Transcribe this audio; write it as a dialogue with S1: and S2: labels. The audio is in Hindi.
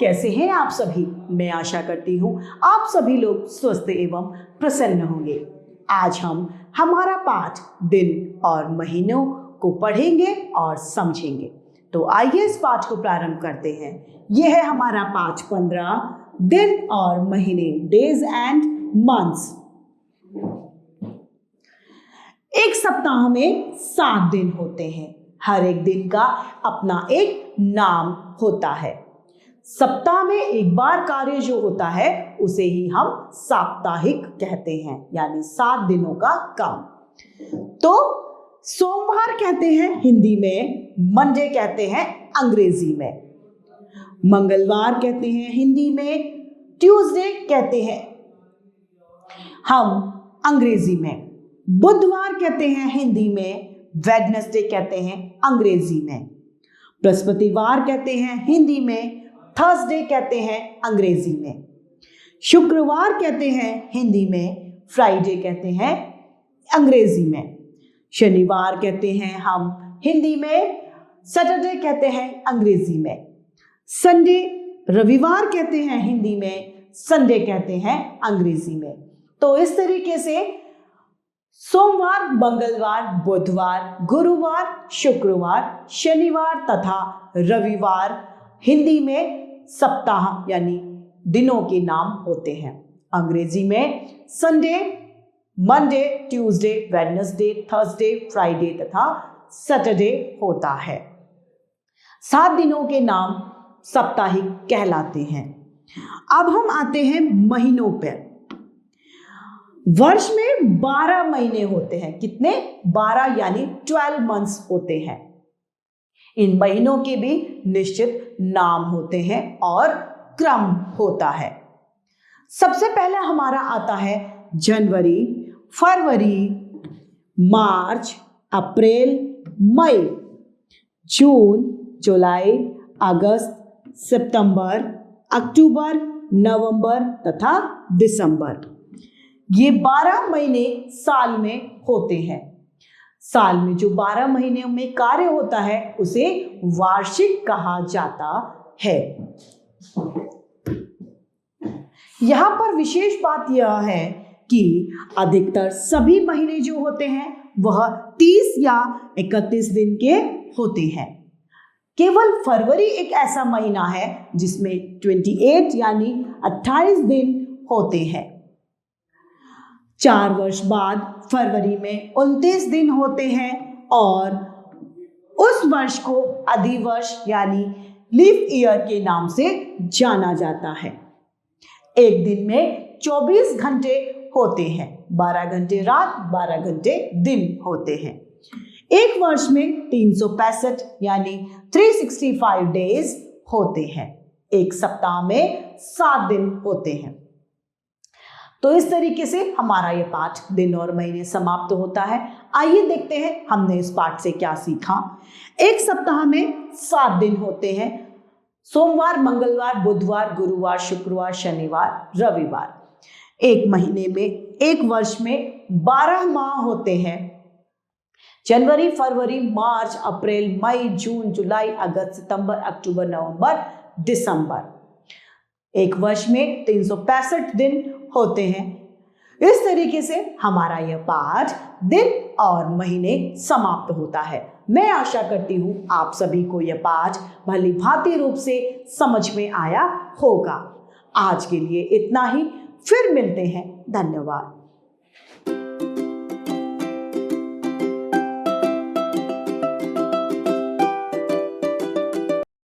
S1: कैसे हैं आप सभी? मैं आशा करती हूँ आप सभी लोग स्वस्थ एवं प्रसन्न होंगे। आज हम हमारा पाठ दिन और महीनों को पढ़ेंगे और समझेंगे। तो आइए इस पाठ को प्रारंभ करते हैं। यह है हमारा पाठ 15 दिन और महीने, डेज एंड मंथ्स। एक सप्ताह में 7 दिन होते हैं। हर एक दिन का अपना एक नाम होता है। सप्ताह में एक बार कार्य जो होता है उसे ही हम साप्ताहिक कहते हैं, यानी 7 दिनों का काम। तो सोमवार कहते हैं हिंदी में, मंडे कहते हैं अंग्रेजी में, मंगलवार कहते हैं हिंदी में, ट्यूसडे कहते हैं हम अंग्रेजी में, बुधवार कहते हैं हिंदी में, वेडनेसडे कहते हैं अंग्रेजी में, बृहस्पतिवार कहते हैं हिंदी में, थर्सडे कहते हैं अंग्रेजी में, शुक्रवार कहते हैं हिंदी में, फ्राइडे कहते हैं अंग्रेजी में, शनिवार कहते हैं हम हिंदी में, सैटरडे कहते हैं अंग्रेजी में, संडे रविवार कहते हैं हिंदी में, संडे कहते हैं अंग्रेजी में। तो इस तरीके से सोमवार, मंगलवार, बुधवार, गुरुवार, शुक्रवार, शनिवार तथा रविवार हिंदी में सप्ताह यानी दिनों के नाम होते हैं। अंग्रेजी में Sunday, Monday, Tuesday, Wednesday, Thursday, Friday तथा सैटरडे होता है। 7 दिनों के नाम साप्ताहिक कहलाते हैं। अब हम आते हैं महीनों पर। वर्ष में 12 महीने होते हैं। कितने? 12 यानी 12 मंथ्स होते हैं। इन महीनों के भी निश्चित नाम होते हैं और क्रम होता है। सबसे पहले हमारा आता है जनवरी, फरवरी, मार्च, अप्रैल, मई, जून, जुलाई, अगस्त, सितंबर, अक्टूबर, नवंबर तथा दिसंबर। ये 12 महीने साल में होते हैं। साल में जो 12 महीने में कार्य होता है उसे वार्षिक कहा जाता है। यहां पर विशेष बात यह है कि अधिकतर सभी महीने जो होते हैं वह 30 या 31 दिन के होते हैं। केवल फरवरी एक ऐसा महीना है जिसमें 28 यानी 28 दिन होते हैं। 4 वर्ष बाद फरवरी में 29 दिन होते हैं और उस वर्ष को अधिवर्ष यानी लीप ईयर के नाम से जाना जाता है। एक दिन में 24 घंटे होते हैं। 12 घंटे रात, 12 घंटे दिन होते हैं। एक वर्ष में 365 यानी 365 डेज होते हैं। एक सप्ताह में 7 दिन होते हैं। तो इस तरीके से हमारा यह पाठ दिन और महीने समाप्त होता है। आइए देखते हैं हमने इस पाठ से क्या सीखा। एक सप्ताह में 7 दिन होते हैं। सोमवार, मंगलवार, बुधवार, गुरुवार, शुक्रवार, शनिवार, रविवार। एक महीने में, एक वर्ष में 12 माह होते हैं। जनवरी, फरवरी, मार्च, अप्रैल, मई, जून, जुलाई, अगस्त, सितंबर, अक्टूबर, नवंबर, दिसंबर। एक वर्ष में 365 दिन होते हैं। इस तरीके से हमारा यह पाठ दिन और महीने समाप्त होता है। मैं आशा करती हूं आप सभी को यह पाठ भली भांति रूप से समझ में आया होगा। आज के लिए इतना ही। फिर मिलते हैं। धन्यवाद।